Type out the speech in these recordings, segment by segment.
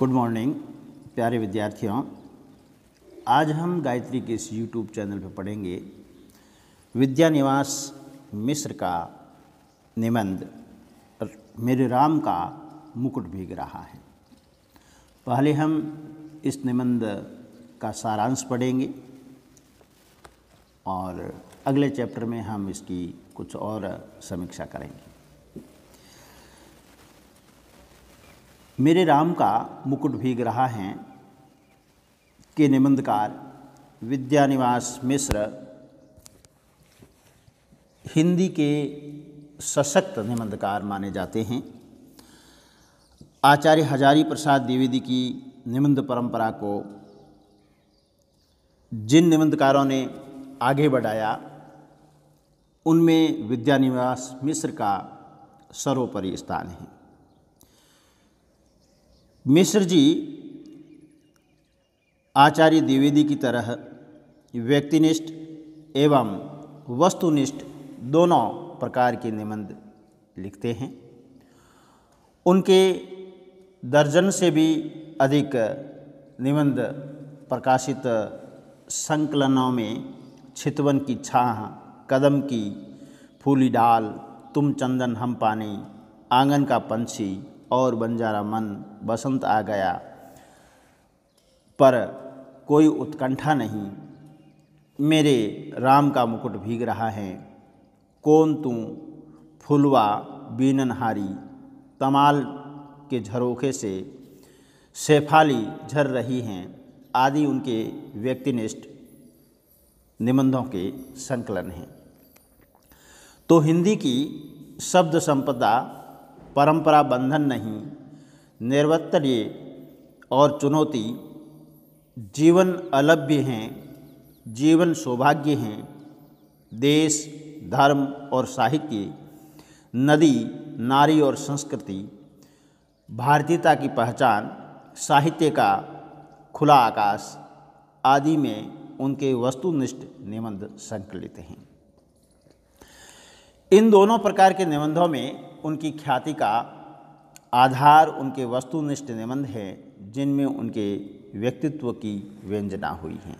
Good morning प्यारे विद्यार्थियों। आज हम गायत्री के इस यूट्यूब चैनल पर पढ़ेंगे विद्यानिवास मिश्र का निबंध मेरे राम का मुकुट भीग रहा है। पहले हम इस निबंध का सारांश पढ़ेंगे और अगले चैप्टर में हम इसकी कुछ और समीक्षा करेंगे। मेरे राम का मुकुट भीग रहा है के निबंधकार विद्यानिवास मिश्र हिंदी के सशक्त निबंधकार माने जाते हैं। आचार्य हजारी प्रसाद द्विवेदी की निबंध परंपरा को जिन निबंधकारों ने आगे बढ़ाया उनमें विद्यानिवास मिश्र का सर्वोपरि स्थान है। मिश्र जी आचार्य द्विवेदी की तरह व्यक्तिनिष्ठ एवं वस्तुनिष्ठ दोनों प्रकार के निबंध लिखते हैं। उनके दर्जन से भी अधिक निबंध प्रकाशित संकलनों में चितवन की छाह, कदम की फूली डाल, तुम चंदन हम पानी, आंगन का पंछी और बंजारा मन, बसंत आ गया पर कोई उत्कंठा नहीं, मेरे राम का मुकुट भीग रहा है, कौन तू फुलवा बीननहारी, तमाल के झरोखे से शेफाली झर रही हैं आदि उनके व्यक्तिनिष्ठ निबंधों के संकलन हैं। तो हिंदी की शब्द संपदा परंपरा बंधन नहीं, निर्वत्तर्य और चुनौती, जीवन अलभ्य हैं, जीवन सौभाग्य हैं, देश धर्म और साहित्य, नदी नारी और संस्कृति, भारतीयता की पहचान, साहित्य का खुला आकाश आदि में उनके वस्तुनिष्ठ निबंध संकलित हैं। इन दोनों प्रकार के निबंधों में उनकी ख्याति का आधार उनके वस्तुनिष्ठ निबंध हैं जिनमें उनके व्यक्तित्व की व्यंजना हुई है।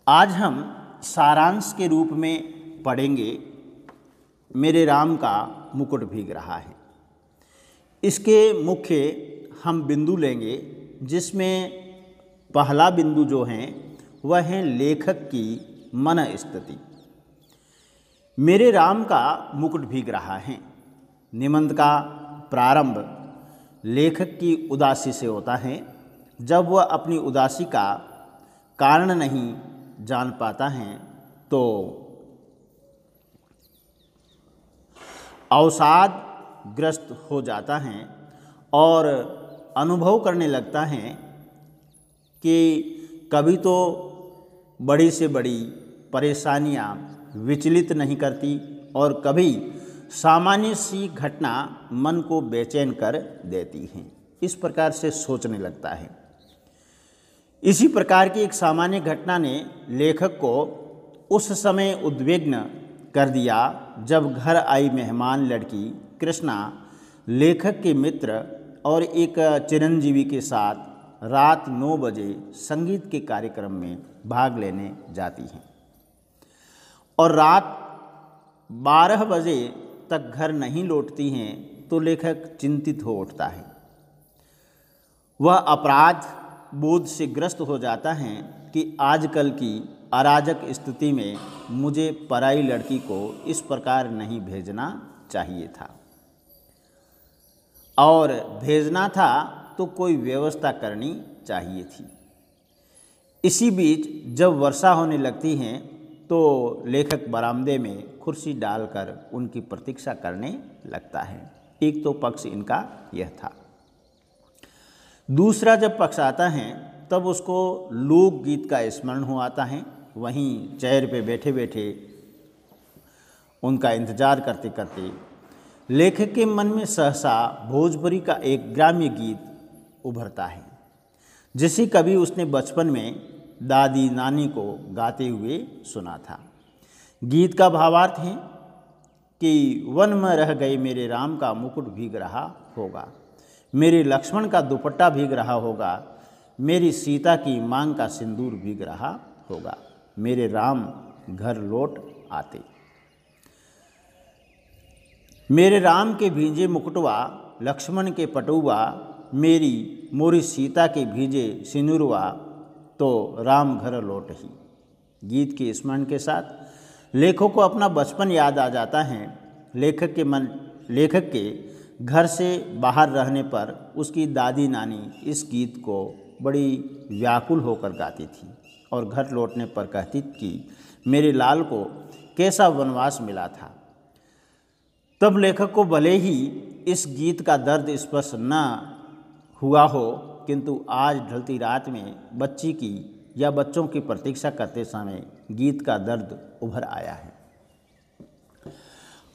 आज हम सारांश के रूप में पढ़ेंगे मेरे राम का मुकुट भीग रहा है। इसके मुख्य हम बिंदु लेंगे जिसमें पहला बिंदु जो है वह है लेखक की मन स्थिति। मेरे राम का मुकुट भीग रहा है निबंध का प्रारंभ लेखक की उदासी से होता है। जब वह अपनी उदासी का कारण नहीं जान पाता है तो अवसाद ग्रस्त हो जाता है और अनुभव करने लगता है कि कभी तो बड़ी से बड़ी परेशानियां विचलित नहीं करती और कभी सामान्य सी घटना मन को बेचैन कर देती हैं। इस प्रकार से सोचने लगता है। इसी प्रकार की एक सामान्य घटना ने लेखक को उस समय उद्विग्न कर दिया जब घर आई मेहमान लड़की कृष्णा लेखक के मित्र और एक चिरंजीवी के साथ रात 9 बजे संगीत के कार्यक्रम में भाग लेने जाती हैं और रात 12 बजे तक घर नहीं लौटती हैं तो लेखक चिंतित हो उठता है। वह अपराध बोध से ग्रस्त हो जाता है कि आजकल की अराजक स्थिति में मुझे पराई लड़की को इस प्रकार नहीं भेजना चाहिए था और भेजना था तो कोई व्यवस्था करनी चाहिए थी। इसी बीच जब वर्षा होने लगती है तो लेखक बरामदे में कुर्सी डालकर उनकी प्रतीक्षा करने लगता है। एक तो पक्ष इनका यह था। दूसरा जब पक्ष आता है तब उसको लोकगीत का स्मरण हो आता है। वहीं चेयर पे बैठे बैठे उनका इंतजार करते करते लेखक के मन में सहसा भोजपुरी का एक ग्राम्य गीत उभरता है जिसे कभी उसने बचपन में दादी नानी को गाते हुए सुना था। गीत का भावार्थ है कि वन में रह गए मेरे राम का मुकुट भीग रहा होगा, मेरे लक्ष्मण का दुपट्टा भीग रहा होगा, मेरी सीता की मांग का सिंदूर भीग रहा होगा, मेरे राम घर लौट आते। मेरे राम के भींजे मुकुटवा, लक्ष्मण के पटुआ, मोरी सीता के भीजे सिनुरवा, तो राम घर लौट ही। गीत के स्मरण के साथ लेखक को अपना बचपन याद आ जाता है। लेखक के घर से बाहर रहने पर उसकी दादी नानी इस गीत को बड़ी व्याकुल होकर गाती थी और घर लौटने पर कहती कि मेरे लाल को कैसा वनवास मिला था। तब लेखक को भले ही इस गीत का दर्द स्पर्श न हुआ हो, किंतु आज ढलती रात में बच्ची की या बच्चों की प्रतीक्षा करते समय गीत का दर्द उभर आया है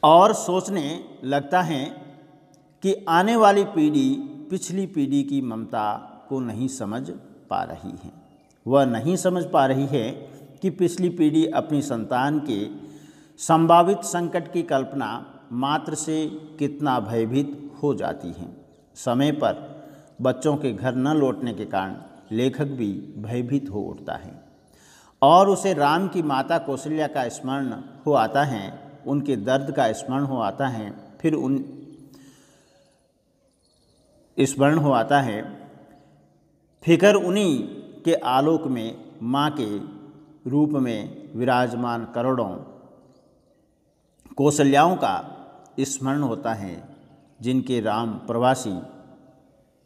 और सोचने लगता है कि आने वाली पीढ़ी पिछली पीढ़ी की ममता को नहीं समझ पा रही है। वह नहीं समझ पा रही है कि पिछली पीढ़ी अपनी संतान के संभावित संकट की कल्पना मात्र से कितना भयभीत हो जाती है। समय पर बच्चों के घर न लौटने के कारण लेखक भी भयभीत हो उठता है और उसे राम की माता कौशल्या का स्मरण हो आता है, उनके दर्द का स्मरण हो आता है, फिकर उन्हीं के आलोक में माँ के रूप में विराजमान करोड़ों कौशल्याओं का स्मरण होता है, जिनके राम प्रवासी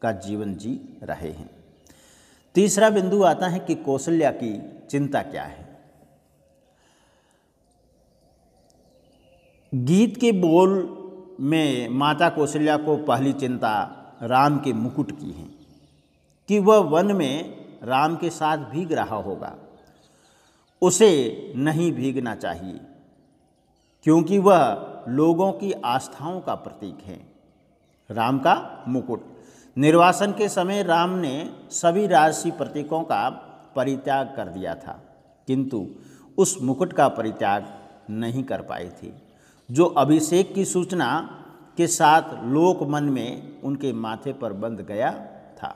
का जीवन जी रहे हैं। तीसरा बिंदु आता है कि कौशल्या की चिंता क्या है। गीत के बोल में माता कौशल्या को पहली चिंता राम के मुकुट की है कि वह वन में राम के साथ भीग रहा होगा। उसे नहीं भीगना चाहिए क्योंकि वह लोगों की आस्थाओं का प्रतीक है। राम का मुकुट। निर्वासन के समय राम ने सभी राजसी प्रतीकों का परित्याग कर दिया था, किंतु उस मुकुट का परित्याग नहीं कर पाए थे, जो अभिषेक की सूचना के साथ लोक मन में उनके माथे पर बंध गया था।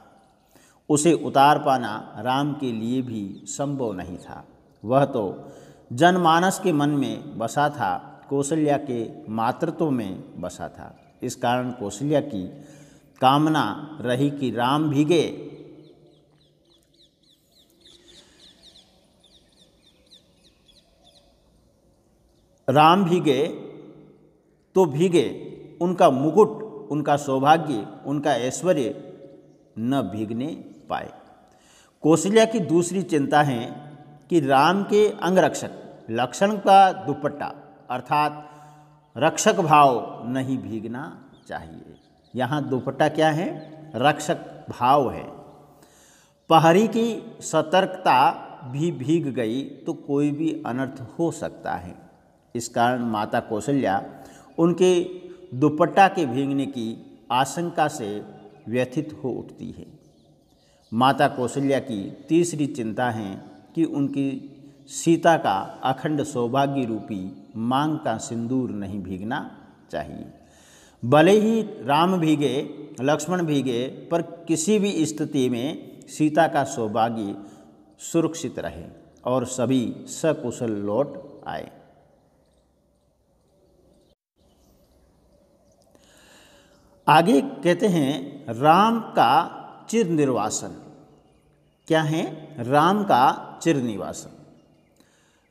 उसे उतार पाना राम के लिए भी संभव नहीं था। वह तो जनमानस के मन में बसा था, कौशल्या के मातृत्व में बसा था। इस कारण कौशल्या की कामना रही कि राम भीगे। राम भीगे तो भीगे, उनका मुकुट, उनका सौभाग्य, उनका ऐश्वर्य न भीगने पाए। कौशल्या की दूसरी चिंता है कि राम के अंगरक्षक लक्ष्मण का दुपट्टा अर्थात रक्षक भाव नहीं भीगना चाहिए। यहाँ दुपट्टा क्या है? रक्षक भाव है। पहरी की सतर्कता भी भीग गई तो कोई भी अनर्थ हो सकता है। इस कारण माता कौशल्या उनके दुपट्टा के भीगने की आशंका से व्यथित हो उठती है। माता कौशल्या की तीसरी चिंता है कि उनकी सीता का अखंड सौभाग्य रूपी मांग का सिंदूर नहीं भीगना चाहिए। भले ही राम भीगे, लक्ष्मण भीगे, पर किसी भी स्थिति में सीता का सौभाग्य सुरक्षित रहे और सभी सकुशल लौट आए। आगे कहते हैं राम का चिर निर्वासन। क्या है? राम का चिर निवासन।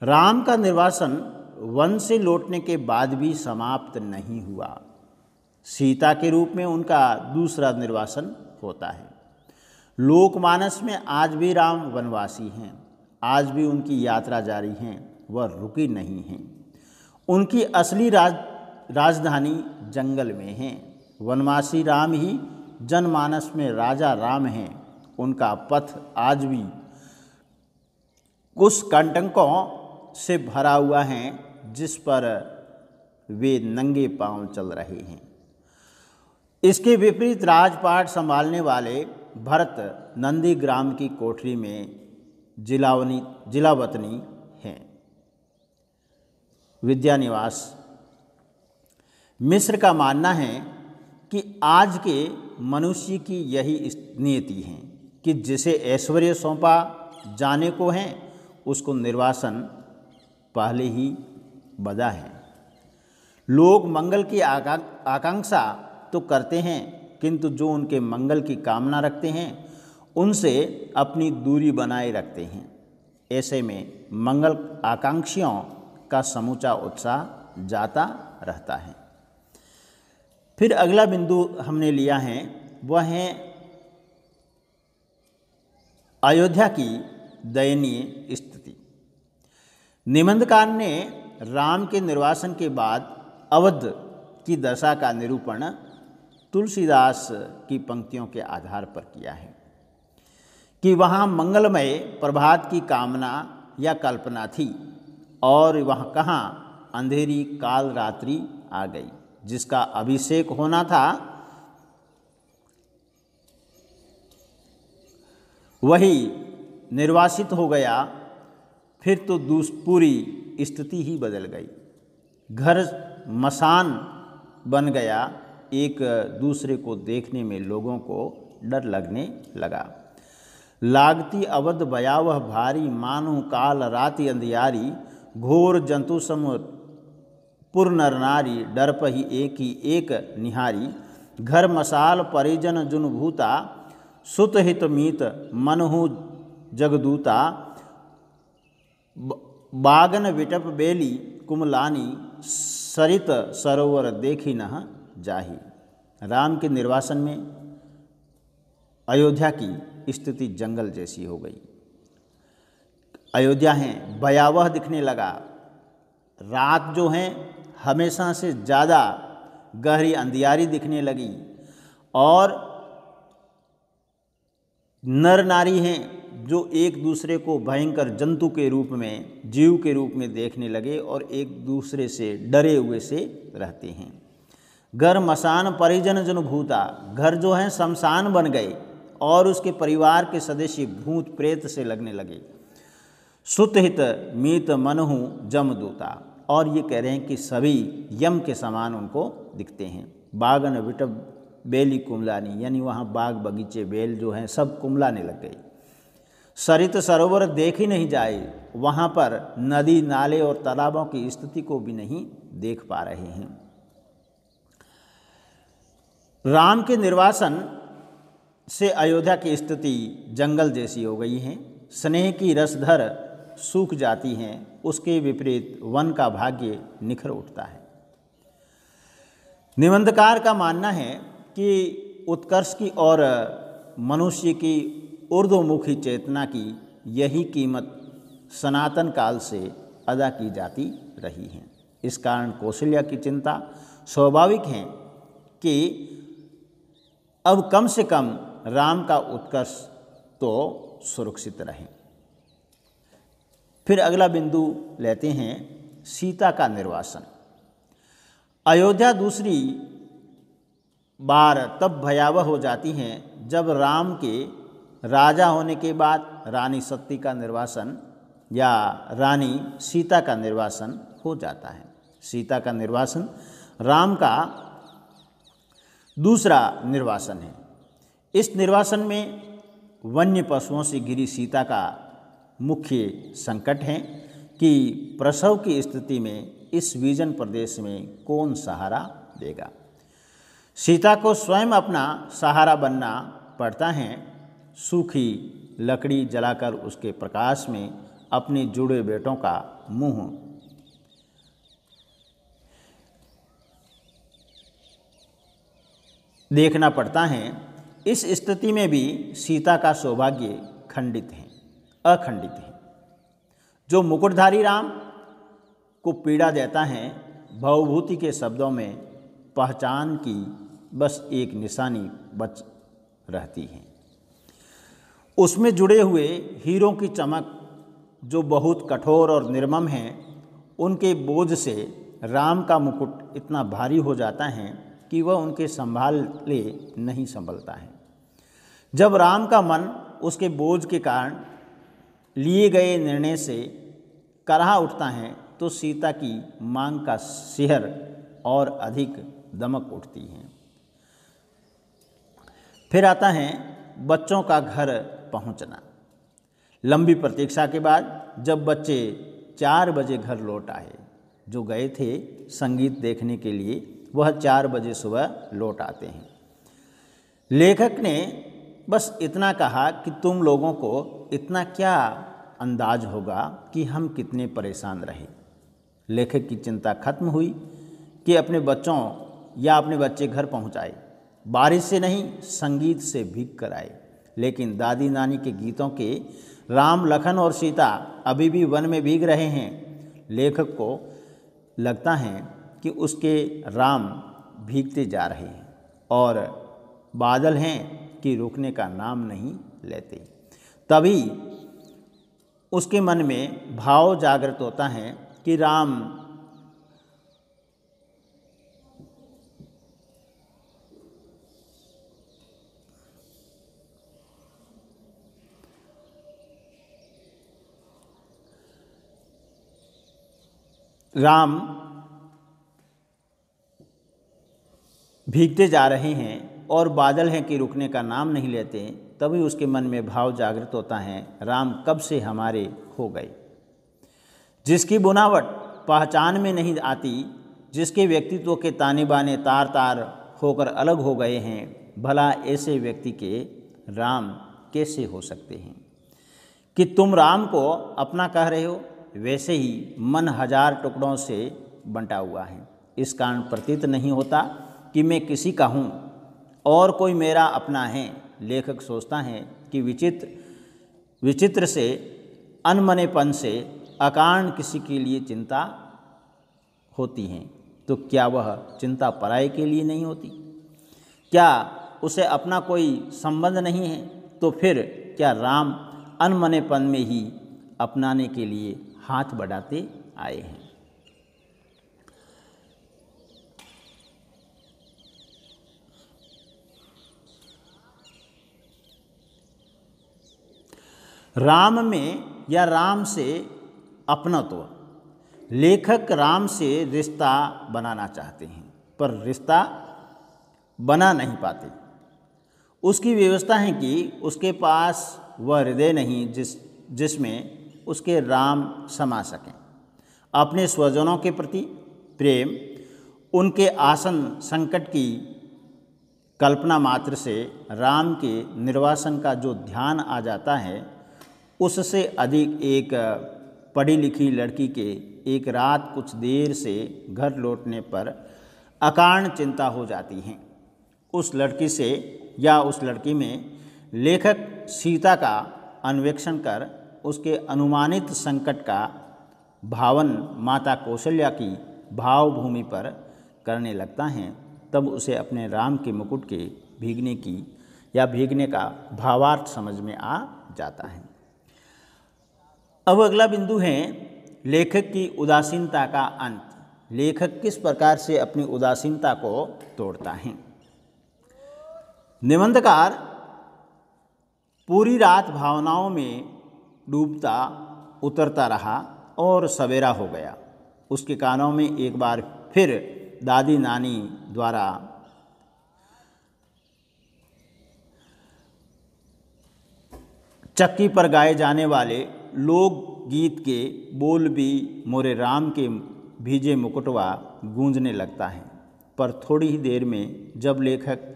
राम का निर्वासन वन से लौटने के बाद भी समाप्त नहीं हुआ। सीता के रूप में उनका दूसरा निर्वासन होता है। लोकमानस में आज भी राम वनवासी हैं, आज भी उनकी यात्रा जारी है, वह रुकी नहीं हैं। उनकी असली राजधानी जंगल में है। वनवासी राम ही जनमानस में राजा राम हैं। उनका पथ आज भी कुछ कंटकों से भरा हुआ है जिस पर वे नंगे पांव चल रहे हैं। इसके विपरीत राजपाट संभालने वाले भरत नंदीग्राम की कोठरी में जिलावतनी हैं। विद्यानिवास। मिस्र का मानना है कि आज के मनुष्य की यही नियति है कि जिसे ऐश्वर्य सौंपा जाने को है उसको निर्वासन पहले ही बदा है। लोग मंगल की आकांक्षा तो करते हैं, किंतु जो उनके मंगल की कामना रखते हैं उनसे अपनी दूरी बनाए रखते हैं। ऐसे में मंगल आकांक्षियों का समूचा उत्साह जाता रहता है। फिर अगला बिंदु हमने लिया है वह है अयोध्या की दयनीय स्थिति। निबंधकार ने राम के निर्वासन के बाद अवध की दशा का निरूपण तुलसीदास की पंक्तियों के आधार पर किया है कि वहाँ मंगलमय प्रभात की कामना या कल्पना थी और वह कहाँ अंधेरी काल रात्रि आ गई। जिसका अभिषेक होना था वही निर्वासित हो गया, फिर तो पूरी स्थिति ही बदल गई। घर मसान बन गया, एक दूसरे को देखने में लोगों को डर लगने लगा। लागती अवध भयावह भारी, मानो काल राति अंधियारी, घोर जंतु सम पुर नर नारी, डर पही एक निहारी। घर मसाल परिजन जुन भूता, सुत हित मीत मनहु जगदूता। बागन विटप बेली कुमलानी, सरित सरोवर देखी नह जाही। राम के निर्वासन में अयोध्या की स्थिति जंगल जैसी हो गई। अयोध्या है भयावह दिखने लगा। रात जो है हमेशा से ज़्यादा गहरी अंधियारी दिखने लगी और नर नारी हैं जो एक दूसरे को भयंकर जंतु के रूप में, जीव के रूप में देखने लगे और एक दूसरे से डरे हुए से रहते हैं। घर मसान परिजन जन भूता, घर जो है शमशान बन गए और उसके परिवार के सदस्य भूत प्रेत से लगने लगे। सुतहित मीत मनहु जमदूता, और ये कह रहे हैं कि सभी यम के समान उनको दिखते हैं। बागन विटब बेली कुमलानी, यानी वहाँ बाग बगीचे बेल जो हैं सब कुमलाने लग गए। सरित सरोवर देख ही नहीं जाए, वहाँ पर नदी नाले और तालाबों की स्थिति को भी नहीं देख पा रहे हैं। राम के निर्वासन से अयोध्या की स्थिति जंगल जैसी हो गई है। स्नेह की रसधर सूख जाती हैं, उसके विपरीत वन का भाग्य निखर उठता है। निबंधकार का मानना है कि उत्कर्ष की और मनुष्य की ऊर्ध्वमुखी चेतना की यही कीमत सनातन काल से अदा की जाती रही है। इस कारण कौशल्या की चिंता स्वाभाविक है कि अब कम से कम राम का उत्कर्ष तो सुरक्षित रहे। फिर अगला बिंदु लेते हैं सीता का निर्वासन। अयोध्या दूसरी बार तब भयावह हो जाती है जब राम के राजा होने के बाद रानी सती का निर्वासन या रानी सीता का निर्वासन हो जाता है। सीता का निर्वासन राम का दूसरा निर्वासन है। इस निर्वासन में वन्य पशुओं से घिरी सीता का मुख्य संकट है कि प्रसव की स्थिति में इस विजन प्रदेश में कौन सहारा देगा। सीता को स्वयं अपना सहारा बनना पड़ता है। सूखी लकड़ी जलाकर उसके प्रकाश में अपने जुड़े बेटों का मुंह देखना पड़ता है। इस स्थिति में भी सीता का सौभाग्य अखंडित है। जो मुकुटधारी राम को पीड़ा देता है, भवभूति के शब्दों में पहचान की बस एक निशानी बच रहती है। उसमें जुड़े हुए हीरों की चमक जो बहुत कठोर और निर्मम हैं, उनके बोझ से राम का मुकुट इतना भारी हो जाता है कि वह उनके संभाले नहीं संभलता है। जब राम का मन उसके बोझ के कारण लिए गए निर्णय से कराह उठता है तो सीता की मांग का सिहर और अधिक दमक उठती है। फिर आता है बच्चों का घर पहुंचना। लंबी प्रतीक्षा के बाद जब बच्चे 4 बजे घर लौट आए, जो गए थे संगीत देखने के लिए वह 4 बजे सुबह लौट आते हैं। लेखक ने बस इतना कहा कि तुम लोगों को इतना क्या अंदाज होगा कि हम कितने परेशान रहे। लेखक की चिंता खत्म हुई कि अपने बच्चों या अपने बच्चे घर पहुंचाए, बारिश से नहीं संगीत से भीग कर आए। लेकिन दादी नानी के गीतों के राम लखन और सीता अभी भी वन में भीग रहे हैं। लेखक को लगता है कि उसके राम भीगते जा रहे हैं और बादल हैं कि रुकने का नाम नहीं लेते। तभी उसके मन में भाव जागृत होता है कि राम भीगते जा रहे हैं और बादल हैं कि रुकने का नाम नहीं लेते। तभी उसके मन में भाव जागृत होता है, राम कब से हमारे हो गए। जिसकी बुनावट पहचान में नहीं आती, जिसके व्यक्तित्व के ताने बाने तार तार होकर अलग हो गए हैं, भला ऐसे व्यक्ति के राम कैसे हो सकते हैं। कि तुम राम को अपना कह रहे हो, वैसे ही मन 1000 टुकड़ों से बंटा हुआ है। इस कारण प्रतीत नहीं होता कि मैं किसी का हूँ और कोई मेरा अपना है। लेखक सोचता है कि विचित्र से अनमनेपन से अकारण किसी के लिए चिंता होती है, तो क्या वह चिंता पराये के लिए नहीं होती? क्या उसे अपना कोई संबंध नहीं है? तो फिर क्या राम अनमनेपन में ही अपनाने के लिए हाथ बढ़ाते आए हैं? राम में या राम से अपनत्व। लेखक राम से रिश्ता बनाना चाहते हैं पर रिश्ता बना नहीं पाते। उसकी व्यवस्था है कि उसके पास वह हृदय नहीं जिसमें उसके राम समा सकें। अपने स्वजनों के प्रति प्रेम, उनके आसन संकट की कल्पना मात्र से राम के निर्वासन का जो ध्यान आ जाता है, उससे अधिक एक पढ़ी लिखी लड़की के एक रात कुछ देर से घर लौटने पर अकारण चिंता हो जाती है। उस लड़की से या उस लड़की में लेखक सीता का अन्वेषण कर उसके अनुमानित संकट का भावन माता कौशल्या की भावभूमि पर करने लगता है। तब उसे अपने राम के मुकुट के भीगने का भावार्थ समझ में आ जाता है। अब अगला बिंदु है लेखक की उदासीनता का अंत। लेखक किस प्रकार से अपनी उदासीनता को तोड़ता है। निबंधकार पूरी रात भावनाओं में डूबता उतरता रहा और सवेरा हो गया। उसके कानों में एक बार फिर दादी नानी द्वारा चक्की पर गाए जाने वाले लोक गीत के बोल भी मोरे राम के भीजे मुकुटवा गूंजने लगता है। पर थोड़ी ही देर में जब लेखक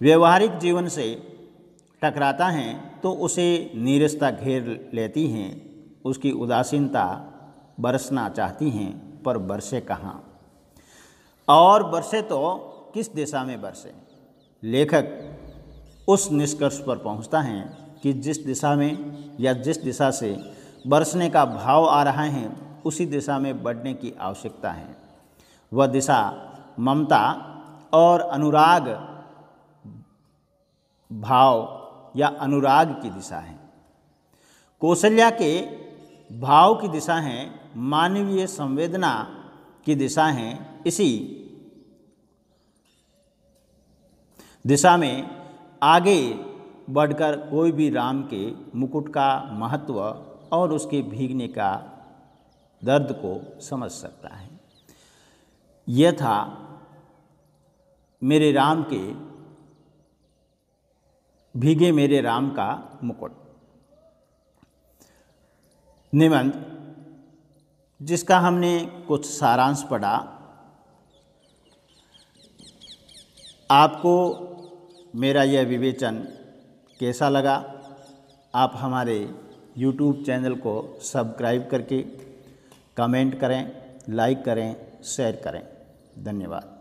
व्यवहारिक जीवन से टकराता है तो उसे नीरसता घेर लेती हैं। उसकी उदासीनता बरसना चाहती हैं, पर बरसे कहाँ, और बरसे तो किस दिशा में बरसे। लेखक उस निष्कर्ष पर पहुंचता है कि जिस दिशा में या जिस दिशा से बरसने का भाव आ रहा है, उसी दिशा में बढ़ने की आवश्यकता है। वह दिशा ममता और अनुराग भाव या अनुराग की दिशा है। कौशल्या के भाव की दिशा है, मानवीय संवेदना की दिशा है। इसी दिशा में आगे बढ़कर कोई भी राम के मुकुट का महत्व और उसके भीगने का दर्द को समझ सकता है। यह था मेरे राम के भीगे मेरे राम का मुकुट। निबंध जिसका हमने कुछ सारांश पढ़ा, आपको मेरा यह विवेचन कैसा लगा? आप हमारे YouTube चैनल को सब्सक्राइब करके कमेंट करें, लाइक करें, शेयर करें। धन्यवाद।